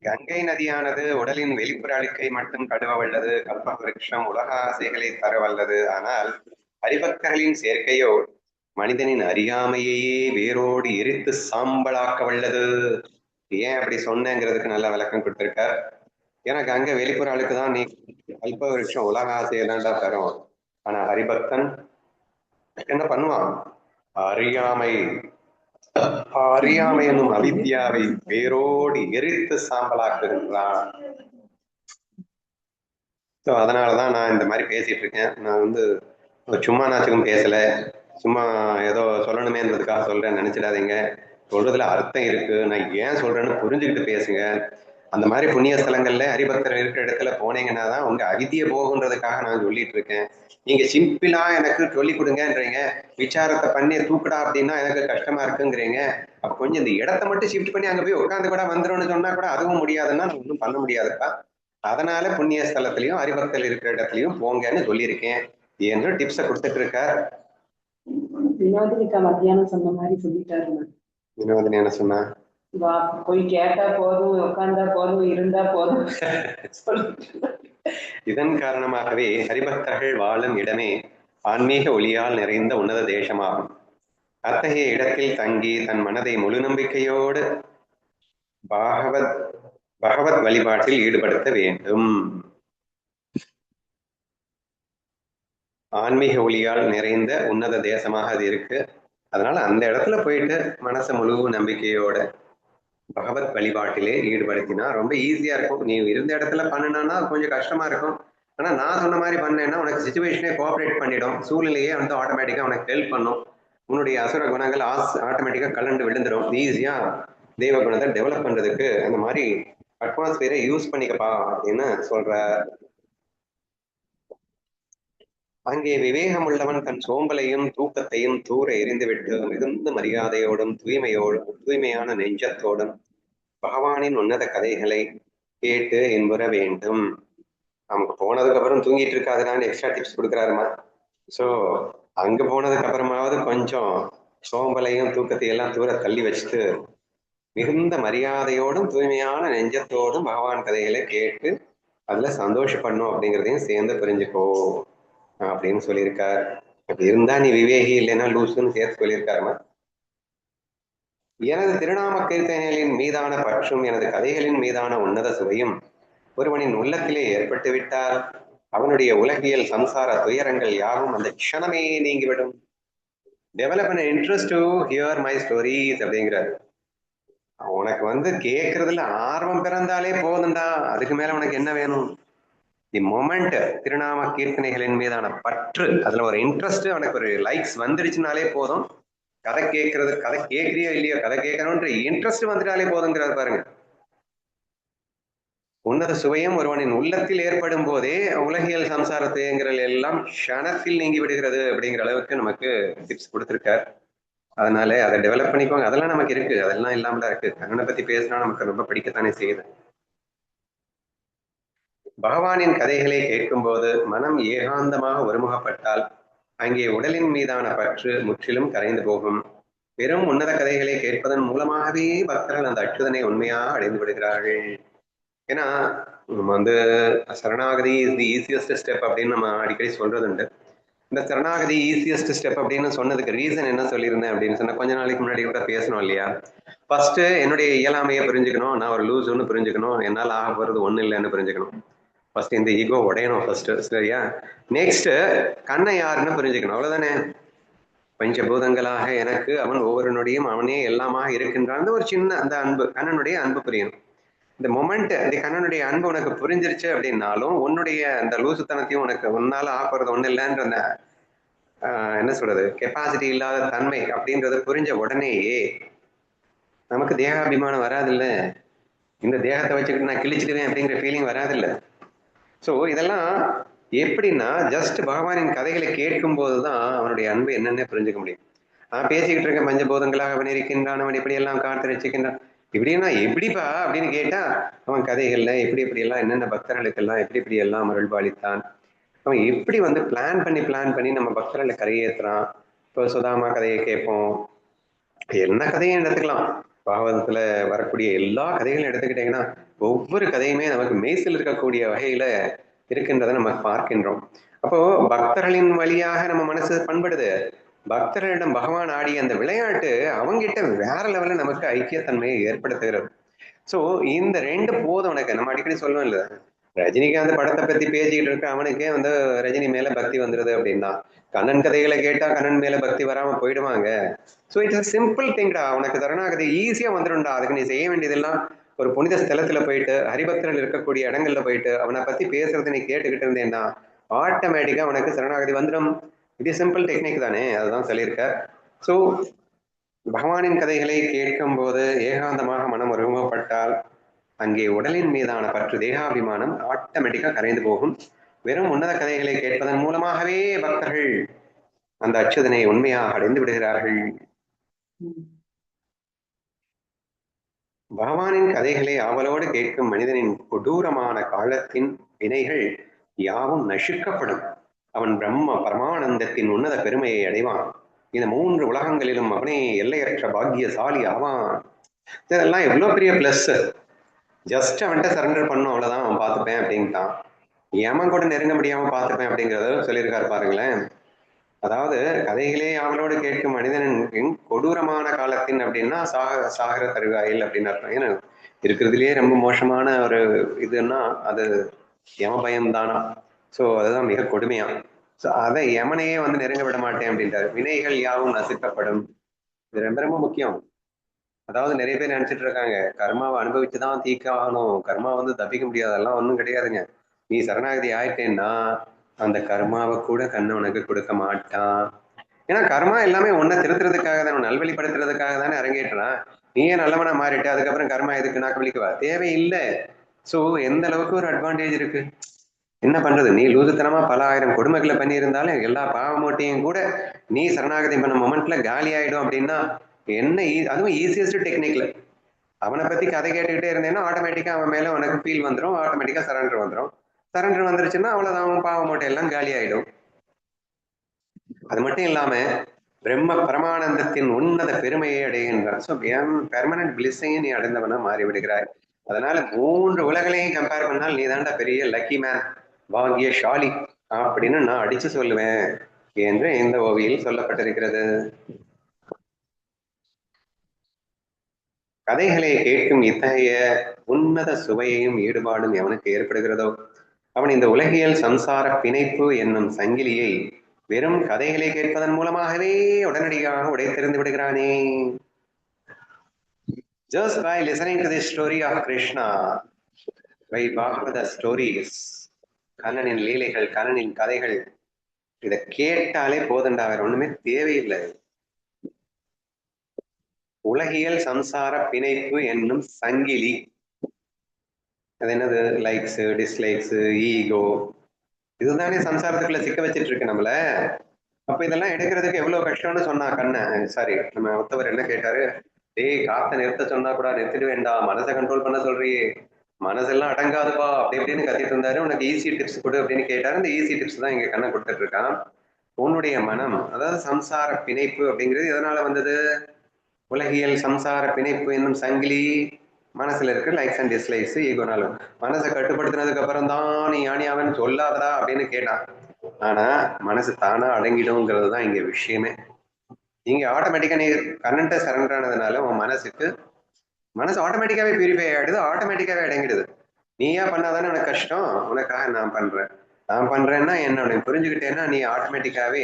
கங்கை நதியானது உடலின் வெளிப்புற அழுக்கை மட்டும் கழுவ வல்லது, கல்ப விருட்சம் உலக ஆசைகளை தர வல்லது. ஆனால் ஹரிபக்தர்களின் சேர்க்கையோ மனிதனின் அறியாமையையே வேரோடு எரித்து சாம்பலாக்க வல்லது. ஏன் அப்படி சொன்னேங்கிறதுக்கு நல்ல விளக்கம் கொடுத்திருக்கார். எனக்கு அங்க வெளிப்புற அழுக்கு தான் நீ கல்ப விருட்சம் உலக ஆசையதான்டா தரும். ஆனா ஹரிபக்தன் என்ன பண்ணுவான்? அறியாமை என்னும் அவித்யாவை வேரோடு எரித்து சாம்பலாக்குகின்றான். அதனாலதான் நான் இந்த மாதிரி பேசிட்டு இருக்கேன். நான் வந்து சும்மா நாச்சுக்கும் பேசல, சும்மா ஏதோ சொல்லணுமேன்றதுக்காக சொல்றேன் நினைச்சிடாதீங்க. சொல்றதுல அர்த்தம் இருக்கு. நான் ஏன் சொல்றேன்னு புரிஞ்சுக்கிட்டு பேசுங்க. அந்த மாதிரி புண்ணிய ஸ்தலங்கள்ல ஹரிபக்தர் இருக்கிற இடத்துல போனீங்கன்னா தான் உங்க அவிதியை போகுன்றதுக்காக நான் சொல்லிட்டு இருக்கேன். நீங்க சிம்பிளா எனக்கு சொல்லி கொடுங்கன்றீங்க, விசாரத்தை பண்ணி தூக்குடா அப்படின்னா எனக்கு கஷ்டமா இருக்குங்கிறீங்க. அப்ப கொஞ்சம் இந்த இடத்த மட்டும் ஷிஃப்ட் பண்ணி அங்க போய் உட்காந்து கூட வந்துரும்னு சொன்னா கூட அதுவும் முடியாதுன்னா ஒன்றும் பண்ண முடியாதுப்பா. அதனால புண்ணிய ஸ்தலத்திலையும் ஹரிபக்தர் இருக்கிற இடத்துலயும் போங்கன்னு சொல்லியிருக்கேன் என்று டிப்ஸை கொடுத்துட்டு இருக்கார். வினோதினிக்கா மத்தியானம் சொன்ன மாதிரி சொல்லிட்டாரு. வினோதினி என்ன சொன்னா? போய் கேட்டா போதும், உட்கார்ந்தா போதும், இருந்தா போதும். இதன் காரணமாகவே ஹரிபக்தர்கள் வாழும் இடமே ஆன்மீக ஒளியால் நிறைந்த உன்னத தேசமாகும். அத்தகைய இடத்தில் தங்கி தன் மனதை முழு நம்பிக்கையோடு பகவத் வழிபாட்டில் ஈடுபடுத்த வேண்டும். ஆன்மீக ஒளியால் நிறைந்த உன்னத தேசமாக அது இருக்கு. அதனால அந்த இடத்துல போயிட்டு மனசை முழு நம்பிக்கையோட பகவத் வழிபாட்டிலே ஈடுபடுத்தினா ரொம்ப ஈஸியா இருக்கும். நீ இருந்த இடத்துல பண்ணினா கொஞ்சம் கஷ்டமா இருக்கும். ஆனா நான் சொன்ன மாதிரி பண்ணேன்னா உனக்கு சிச்சுவேஷனே கோஆப்ரேட் பண்ணிடும். சூழ்நிலையே வந்து ஆட்டோமேட்டிக்கா உனக்கு ஹெல்ப் பண்ணும். உன்னுடைய அசுர குணங்கள் ஆட்டோமேட்டிக்கா கலந்து விழுந்துடும். ஈஸியா தெய்வ குணத்தை டெவலப் பண்றதுக்கு அந்த மாதிரி அட்மாஸ்பியரை யூஸ் பண்ணிக்கப்பா அப்படின்னு சொல்ற. அங்கே விவேகம் உள்ளவன் தன் சோம்பலையும் தூக்கத்தையும் தூர எரிந்துவிட்டு மிகுந்த மரியாதையோடும் தூய்மையான நெஞ்சத்தோடும் பகவானின் உன்னத கதைகளை கேட்டு என்புற வேண்டும். நமக்கு போனதுக்கு அப்புறம் தூங்கிட்டு இருக்காதுனான்னு எக்ஸ்ட்ரா டிப்ஸ் கொடுக்குறாருமா. ஸோ அங்க போனதுக்கு அப்புறமாவது கொஞ்சம் சோம்பலையும் தூக்கத்தையும் எல்லாம் தூர தள்ளி வச்சுட்டு மிகுந்த மரியாதையோடும் தூய்மையான நெஞ்சத்தோடும் பகவான் கதைகளை கேட்டு அதுல சந்தோஷப்படணும் அப்படிங்கிறதையும் சேர்ந்து புரிஞ்சுக்கோ அப்படின்னு சொல்லியிருக்கார். அப்படி இருந்தா நீ விவேகி, இல்லைன்னா லூசுன்னு சேர்த்து சொல்லியிருக்காருமா. எனது திருநாம கீர்த்தனைகளின் மீதான பற்றும் எனது கதைகளின் மீதான உன்னத சுவையும் ஒருவனின் உள்ளத்திலே ஏற்பட்டு விட்டால் அவனுடைய உலகியல் சம்சார துயரங்கள் யாரும் அந்த க்ஷணமே நீங்கிவிடும். Develop an interest to hear my stories அப்படிங்கிறாரு. உனக்கு வந்து கேட்கறதுல ஆர்வம் பிறந்தாலே போதும்டா, அதுக்கு மேல உனக்கு என்ன வேணும்? தி மொமெண்ட் திருநாம கீர்த்தனைகளின் மீதான பற்று, அதுல ஒரு இன்ட்ரெஸ்ட், உனக்கு ஒரு லைக்ஸ் வந்துருச்சுனாலே போதும். கதை கேட்கறியோ இல்லையோ, கதை கேட்கணும்ன்ற இன்ட்ரெஸ்ட் வந்துட்டாலே போதுங்கிறாரு பாருங்க. உன்னத சுவையும் ஒருவனின் உள்ளத்தில் ஏற்படும் போதே உலகியல் சம்சார துயரங்கள் எல்லாம் க்ஷணத்தில் நீங்கி விடுகிறது அப்படிங்கிற அளவுக்கு நமக்கு டிப்ஸ் கொடுத்துருக்கார். அதனால அதை டெவலப் பண்ணிக்கோங்க. அதெல்லாம் நமக்கு இருக்கு, அதெல்லாம் இல்லாமல இருக்கு. கண்ணனை பத்தி பேசினா நமக்கு ரொம்ப பிடிக்கத்தானே செய்யுது. பகவானின் கதைகளை கேட்கும்போது மனம் ஏகாந்தமாக ஒருமுகப்பட்டால் அங்கே உடலின் மீதான பற்று முற்றிலும் கரைந்து போகும். வெறும் உன்னத கதைகளை கேட்பதன் மூலமாகவே பக்தர்கள் அந்த அச்சுதனை உண்மையாக அடைந்து விடுகிறார்கள். ஏன்னா நம்ம வந்து சரணாகதி இஸ் தி ஈஸியஸ்ட் ஸ்டெப் அப்படின்னு நம்ம அடிக்கடி சொல்றது உண்டு. இந்த சரணாகதி ஈஸியஸ்ட் ஸ்டெப் அப்படின்னு சொன்னதுக்கு ரீசன் என்ன சொல்லியிருந்தேன் அப்படின்னு சொன்னா, கொஞ்ச நாளைக்கு முன்னாடி கூட பேசணும் இல்லையா? ஃபர்ஸ்ட் என்னுடைய இயலாமையை புரிஞ்சுக்கணும், நான் ஒரு லூஸ்ன்னு புரிஞ்சுக்கணும், என்னால் ஆக போறது ஒண்ணு இல்லைன்னு புரிஞ்சுக்கணும். ஃபர்ஸ்ட் இந்த ஈகோ உடையணும் ஃபர்ஸ்ட், சரியா? நெக்ஸ்ட் கண்ணை யாருன்னு புரிஞ்சுக்கணும், அவ்வளவுதானே. பஞ்சபூதங்களாக எனக்கு அவன் ஒவ்வொரு நொடியும் அவனே எல்லாமாக இருக்கின்றான், ஒரு சின்ன அந்த அன்பு, கண்ணனுடைய அன்பு புரியணும். இந்த மொமெண்ட் இந்த கண்ணனுடைய அன்பு உனக்கு புரிஞ்சிருச்சு அப்படின்னாலும் உன்னுடைய அந்த லூசுத்தனத்தையும் உனக்கு உன்னால ஆகிறது ஒண்ணு இல்லைன்ற அந்த என்ன சொல்றது கெப்பாசிட்டி இல்லாத தன்மை அப்படின்றது புரிஞ்ச உடனேயே நமக்கு தேகாபிமானம் வராதில்ல. இந்த தேகத்தை வச்சுக்கிட்டு நான் கிழிச்சிடுவேன் அப்படிங்கிற ஃபீலிங் வராதில்ல. ஸோ இதெல்லாம் எப்படின்னா ஜஸ்ட் பகவானின் கதைகளை கேட்கும் போதுதான் அவனுடைய அன்பு என்னென்ன புரிஞ்சுக்க முடியும். நான் பேசிக்கிட்டு இருக்கேன் பஞ்சபூதங்களாக அவன் இருக்கின்றான், அவன் இப்படி எல்லாம் காத்து ரசிக்கின்றான், இப்படின்னா எப்படிப்பா அப்படின்னு கேட்டா அவன் கதைகள்ல எப்படி எப்படி எல்லாம் என்னென்ன பக்தர்களுக்கெல்லாம் எப்படி எப்படி எல்லாம் அருள்பாலித்தான், அவன் எப்படி வந்து பிளான் பண்ணி நம்ம பக்தர்களை கரையேற்றுறான். இப்போ சுதாமா கதையை கேட்போம், என்ன கதையும் எடுத்துக்கலாம். பாகவதத்துல வரக்கூடிய எல்லா கதைகளும் எடுத்துக்கிட்டீங்கன்னா ஒவ்வொரு கதையுமே நமக்கு மெய்சில் இருக்கக்கூடிய வகையில இருக்கின்றதை நம்ம பார்க்கின்றோம். அப்போ பக்தர்களின் வழியாக நம்ம மனசு பண்படுது. பக்தர்களிடம் பகவான் ஆடிய அந்த விளையாட்டு அவங்கிட்ட வேற லெவல்ல நமக்கு ஐக்கியத்தன்மையை ஏற்படுத்துகிறது. சோ இந்த ரெண்டு போதும் உனக்கு. நம்ம அடிக்கடி சொல்லுவோம் இல்ல, ரஜினிகாந்த் படத்தை பத்தி பேசிக்கிட்டு இருக்க அவனுக்கே வந்து ரஜினி மேல பக்தி வந்துருது அப்படின்னா, கண்ணன் கதைகளை கேட்டா கண்ணன் மேல பக்தி வராம போயிடுவாங்க. ஸோ இட்ஸ் சிம்பிள் திங்டா, உனக்கு சரணாகதி ஈஸியா வந்துடும்டா. அதுக்கு நீ செய்ய வேண்டியதெல்லாம் ஒரு புனித ஸ்தலத்துல போயிட்டு ஹரிபக்தர்கள் இருக்கக்கூடிய இடங்கள்ல போயிட்டு அவனை பத்தி பேசுறதை நீ கேட்டுக்கிட்டு இருந்தேன்னா ஆட்டோமேட்டிக்கா உனக்கு சரணாகதி வந்துடும். இது சிம்பிள் டெக்னிக் தானே, அதுதான் சொல்லியிருக்க. ஸோ பகவானின் கதைகளை கேட்கும் போது ஏகாந்தமாக மனம் ஒருமுகப்பட்டால் அங்கே உடலின் மீதான பற்று தேகாபிமானம் ஆட்டோமேட்டிக்கா கரைந்து போகும். வெறும் உன்னத கதைகளை கேட்பதன் மூலமாகவே பக்தர்கள் அந்த அச்சுதனை உண்மையாக அடைந்து விடுகிறார்கள். பகவானின் கதைகளை ஆவலோடு கேட்கும் மனிதனின் கொடூரமான காலத்தின் வினைகள் யாவும் நசுக்கப்படும். அவன் பிரம்ம பரமானந்தத்தின் உன்னத பெருமையை அடைவான். இந்த 3 உலகங்களிலும் அவனே எல்லையற்ற பாக்கியசாலி ஆவான். இதெல்லாம் எவ்வளவு பெரிய பிளஸ். ஜஸ்ட் அவன்கிட்ட சரண்டர் பண்ணும், அவ்வளவுதான், அவன் பார்த்துப்பேன் அப்படின்ட்டான். ஏமன் கூட நெருங்க முடியாம பார்த்துப்பேன் அப்படிங்கிறத சொல்லியிருக்காரு பாருங்களேன். அதாவது கதைகளே அவளோடு கேட்கும் மனிதனின் கொடூரமான காலத்தின் அப்படின்னா சாகர தருவாயில் அப்படின்னு அர்த்தம். ஏன்னா இருக்கிறதுலயே ரொம்ப மோசமான ஒரு இதுன்னா அது யம பயம் தானா. ஸோ அதுதான் மிக கொடுமையா. ஸோ அதை யமனையே வந்து நெருங்க விட மாட்டேன் அப்படின்றாரு. வினைகள் யாவும் நசுக்கப்படும். இது ரொம்ப ரொம்ப முக்கியம். அதாவது நிறைய பேர் நினைச்சிட்டு இருக்காங்க கர்மாவை அனுபவிச்சுதான் தீக்க ஆகணும், கர்மா வந்து தப்பிக்க முடியாது. அதெல்லாம் ஒன்றும் கிடையாதுங்க. நீ சரணாகதி ஆயிட்டேன்னா அந்த கர்மாவை கூட கண்ணன் உனக்கு கொடுக்க மாட்டான். ஏன்னா கர்மா எல்லாமே உன்னை திருத்துறதுக்காக தானே, நல்வழிப்படுத்துறதுக்காக தானே அரங்கேற்றான். நீயே நல்லவனா மாறிட்டு அதுக்கப்புறம் கர்மா எதுக்கு நாக்கு வலிக்கவா? தேவையில்லை. ஸோ எந்த அளவுக்கு ஒரு அட்வான்டேஜ் இருக்கு. என்ன பண்றது, நீ லூசுத்தனமா பல ஆயிரம் கொடுமைகளை பண்ணியிருந்தாலும் எல்லா பாவமூட்டையும் கூட நீ சரணாகதி பண்ண மொமெண்ட்ல காலி ஆயிடும். அப்படின்னா என்ன அதுவும் ஈஸியஸ்ட் டெக்னிக்ல அவனை பத்தி கதை கேட்டுக்கிட்டே இருந்தேன்னா ஆட்டோமேட்டிக்கா அவன் மேல உனக்கு ஃபீல் வந்துடும், ஆட்டோமேட்டிக்கா சரண்டர் வந்துடும். சரண்டர் வந்துருச்சுன்னா அவ்வளவுதான், அவன் பாவ மூட்டை எல்லாம் காலி ஆயிடும். அது மட்டும் இல்லாம பிரம்ம பரமானந்தத்தின் உன்னத பெருமையை அடைகின்றான். ஸோ பெர்மனன்ட் பிளிஸ்ஸையும் நீ அடைந்தவனா மாறி விடுகிறாய். அதனால 3 உலகளையும் கம்பேர் பண்ணால் நீ தாண்டா பெரிய லக்கி மேன், பாகியசாலி அப்படின்னு நான் அடிச்சு சொல்லுவேன் என்று இந்த ஓவியில் சொல்லப்பட்டிருக்கிறது. கதைகளை கேட்கும் இத்தகைய உன்னத சுவையையும் ஈடுபாடும் எவனுக்கு ஏற்படுகிறதோ அவன் இந்த உலகியல் சம்சார பிணைப்பு என்னும் சங்கிலியை வெறும் கதைகளை கேட்பதன் மூலமாகவே உடனடியாக உடைத்தெறிந்து விடுகிறானே. Just by listening to the story of Krishna, by Bhagavata stories, கண்ணனின் லீலைகள், கண்ணனின் கதைகள், இதை கேட்டாலே போதண்டா, வேற ஒண்ணுமே தேவையில்லை. உலகியல் சம்சார பிணைப்பு என்னும் சங்கிலி, அது என்னது, லைக்ஸ் டிஸ்லைக்ஸ் ஈகோ, இதுதானே சம்சாரத்துக்குள்ள சிக்க வச்சிட்டு இருக்கு நம்மள. அப்ப இதெல்லாம் எடுக்கிறதுக்கு எவ்வளவு கஷ்டம்னு சொன்னா கண்ணன், சாரி நம்ம ஒருத்தவர் என்ன கேட்டாரு, டேய் காத்த நிறுத்த சொன்னா கூட நிறுத்திட்டு வேண்டாம், மனசை கண்ட்ரோல் பண்ண சொல்றியே, மனசெல்லாம் அடங்காதுப்பா அப்படி இப்படின்னு கத்திட்டு இருந்தாரு. உனக்கு ஈஸி டிப்ஸ் கொடு அப்படின்னு கேட்டாரு. இந்த ஈஸி டிப்ஸ் தான் இங்க கண்ணன் கொடுத்துட்டு இருக்கான். உன்னுடைய மனம், அதாவது சம்சார பிணைப்பு அப்படிங்கிறது எதனால வந்தது, உலகியல் சம்சார பிணைப்பு என்னும் சங்கிலி மனசுல இருக்கு, லைக்ஸ் அண்ட் டிஸ்லைக்ஸ் ஈகோனாலும். மனசை கட்டுப்படுத்தினதுக்கு அப்புறம் தான் நீ ஞானியாவன் சொல்லாதடா அப்படின்னு கேட்டான். ஆனா மனசு தானா அடங்கிடுங்கிறது தான் இங்க விஷயமே. இங்க ஆட்டோமேட்டிக்கா நீ கண்ணன்ட்ட சரண்டர் ஆனதுனால உன் மனசு ஆட்டோமேட்டிக்காவே பியூரிஃபை ஆயிடுது, ஆட்டோமேட்டிக்காவே அடங்கிடுது. நீயா பண்ணாதானே உனக்கு கஷ்டம், உனக்காக நான் பண்றேன்னா என்ன உனக்கு புரிஞ்சுக்கிட்டேன்னா நீ ஆட்டோமேட்டிக்காவே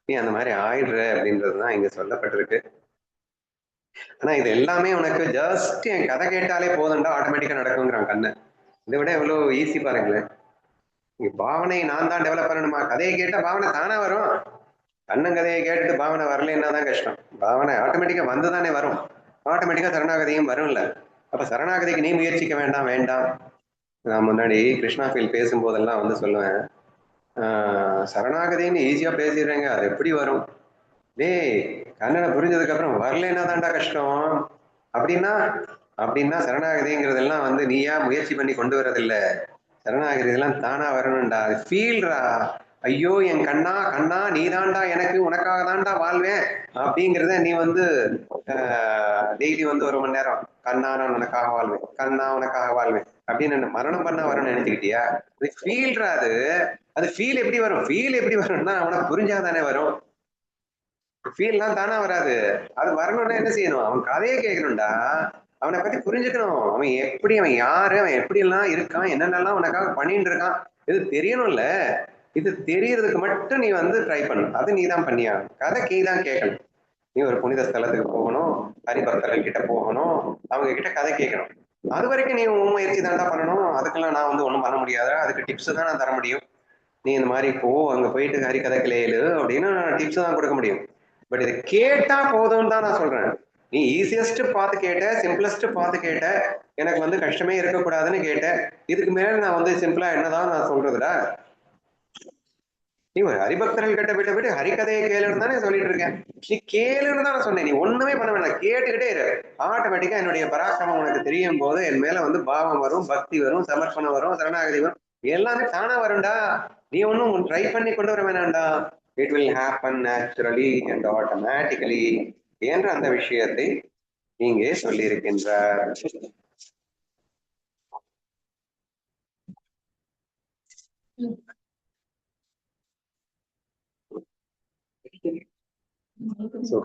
நீ அந்த மாதிரி ஆயிடுற அப்படின்றதுதான் இங்க சொல்லப்பட்டிருக்கு. ஆனா இது எல்லாமே உனக்கு ஜஸ்ட் என் கதை கேட்டாலே போதும்டா ஆட்டோமேட்டிக்கா நடக்குங்கிறான் கண்ணன். இதை விட எவ்வளவு ஈஸி பாருங்களேன். பாவனை நான் தான் டெவலப் பண்ணணுமா? கதையை கேட்டா பாவனை தானா வரும். கண்ணன் கதையை கேட்டுட்டு பாவனை வரலன்னா தான் கஷ்டம். பாவனை ஆட்டோமேட்டிக்கா வந்துதானே வரும். ஆட்டோமேட்டிக்கா சரணாகதியும் வரும்ல. அப்ப சரணாகதிக்கு நீ முயற்சிக்க வேண்டாம். நான் முன்னாடி கிருஷ்ணா ஃபீல் பேசும்போதெல்லாம் வந்து சொல்லுவேன், சரணாகதின்னு ஈஸியா பேசிடுறேங்க, அது எப்படி வரும்? டேய், கண்ணனை புரிஞ்சதுக்கு அப்புறம் வரலன்னா தான்டா கஷ்டம். அப்படின்னா அப்படின்னா சரணாகதிங்கிறதெல்லாம் வந்து நீயா முயற்சி பண்ணி கொண்டு வரதில்ல. சரணாகதி இதெல்லாம் தானா வரணும்டா, அது ஃபீல்ரா. ஐயோ என் கண்ணா நீ தான்டா எனக்கு, உனக்காக தான்டா வாழ்வேன் அப்படிங்கிறத நீ வந்து டெய்லி வந்து 1 மணி நேரம் கண்ணா நான் உனக்காக வாழ்வேன் அப்படின்னு மரணம் பண்ணா வரும்னு நினைச்சுக்கிட்டியா? அது ஃபீல்ரா. அது ஃபீல் எப்படி வரும்? ஃபீல் எப்படி வரும்னா உனக்கு புரிஞ்சாதானே வரும். ஃபீல்லாம் தானா வராது. அது வரணும்னா என்ன செய்யணும்? அவன் கதையை கேட்கணும்டா. அவனை பத்தி புரிஞ்சுக்கணும். அவன் யாரு, அவன் எப்படி எல்லாம் இருக்கான், என்னென்னலாம் உனக்காக பண்ணிட்டு இருக்கான், இது தெரியணும்ல. இது தெரியறதுக்கு மட்டும் நீ வந்து ட்ரை பண்ணு. அது நீ தான் பண்ணியா. கதை நீ தான் கேட்கணும். நீ ஒரு புனித ஸ்தலத்துக்கு போகணும், ஹரிபக்தர்கள் கிட்ட போகணும், அவங்க கிட்ட கதை கேட்கணும். அது வரைக்கும் நீ உன் முயற்சி தான்டா பண்ணணும். அதுக்கெல்லாம் நான் வந்து ஒன்றும் பண்ண முடியாத, அதுக்கு டிப்ஸ் தான் நான் தர முடியும். நீ இந்த மாதிரி போ, அங்க போயிட்டு ஹரி கதை கிளையலு அப்படின்னு டிப்ஸ் தான் கொடுக்க முடியும். பட் இதை கேட்டா போதும்னு தான் நான் சொல்றேன். நீ ஈஸியஸ்ட் பார்த்து கேட்ட, சிம்பிளஸ்ட் பார்த்து கேட்ட, எனக்கு வந்து கஷ்டமே இருக்கக்கூடாதுன்னு கேட்ட. இதுக்கு மேல நான் வந்து சிம்பிளா என்னதான் நான் சொல்றதுடா? நீ ஒரு ஹரிபக்தர்கள் கிட்ட விட்டு ஹரிகதையை கேளுன்னு தானே சொல்லிட்டு இருக்கேன். நீ கேளுன்னு தான் நான் சொன்னேன். நீ ஒண்ணுமே பண்ண வேண்டாம், கேட்டுக்கிட்டே இரு. ஆட்டோமேட்டிக்கா என்னுடைய பராக்கிரமம் உனக்கு தெரியும் போது என் மேல வந்து பாவம் வரும், பக்தி வரும், சமர்ப்பணம் வரும், சரணாகதி வரும், எல்லாமே தானா வரும்டா. நீ ஒன்னும் ட்ரை பண்ணி கொண்டு வர வேணாம்டா. It will happen naturally and automatically என்ற அந்த விஷயத்தை இங்கே சொல்லியிருக்கின்றார்.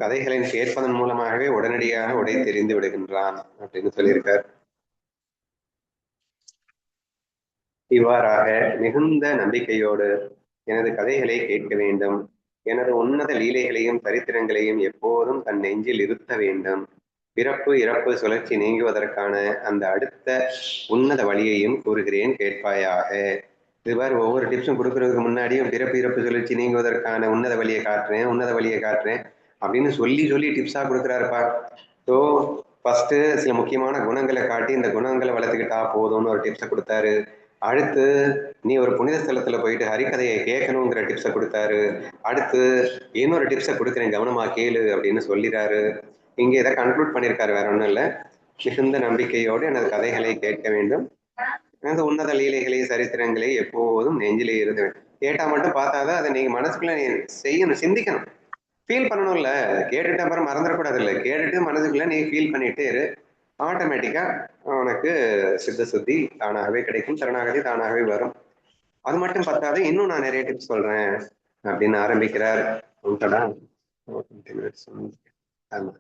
கதைகளின் கேட்பதன் மூலமாகவே உடனடியாக உடை தெரிந்து விடுகின்றான் அப்படின்னு சொல்லியிருக்கார். இவ்வாறாக மிகுந்த நம்பிக்கையோடு எனது கதைகளை கேட்க வேண்டும், எனது உன்னத லீலைகளையும் சரித்திரங்களையும் எப்போதும் தன் நெஞ்சில் இருத்த வேண்டும், பிறப்பு இறப்பு சுழற்சி நீங்குவதற்கான அந்த அடுத்த உன்னத வழியையும் கூறுகிறேன் கேட்பாயாக. இதுவாறு ஒவ்வொரு டிப்ஸும் கொடுக்கறதுக்கு முன்னாடியும் பிறப்பு இறப்பு சுழற்சி நீங்குவதற்கான உன்னத வழியை காட்டுறேன் அப்படின்னு சொல்லி டிப்ஸா கொடுக்குறாருப்பா. ஸோ ஃபர்ஸ்ட் சில முக்கியமான குணங்களை காட்டி இந்த குணங்களை வளர்த்துக்கிட்டா போதும்னு ஒரு டிப்ஸை கொடுத்தாரு. அடுத்து நீ ஒரு புனித ஸ்தலத்துல போயிட்டு ஹரிகதையை கேட்கணுங்கிற டிப்ஸை கொடுத்தாரு. அடுத்து இன்னொரு டிப்ஸை கொடுக்குறேன், கவனமா கேளு அப்படின்னு சொல்லிறாரு. இங்கே இதை கன்க்ளூட் பண்ணியிருக்காரு, வேற ஒன்றும் இல்லை. மிகுந்த நம்பிக்கையோடு எனது கதைகளை கேட்க வேண்டும், எனது உன்னத லீலைகளை சரித்திரங்களை எப்போதும் நெஞ்சிலே இருந்து கேட்டா மட்டும் பார்த்தாதான் அதை நீங்க மனசுக்குள்ள நீ செய்யணும், சிந்திக்கணும், ஃபீல் பண்ணணும்ல. கேட்டுட்டு அப்புறம் மறந்துடக்கூடாது இல்லை, கேட்டுட்டு மனசுக்குள்ள நீ ஃபீல் பண்ணிட்டே இரு. ஆட்டோமேட்டிக்கா உனக்கு சித்த சுத்தி தானாகவே கிடைக்கும், சரணாகதி தானாகவே வரும். அது மட்டும் பத்தாது, இன்னும் நான் நிறைய டிப்ஸ் சொல்றேன் அப்படின்னு ஆரம்பிக்கிறார். ஆமா.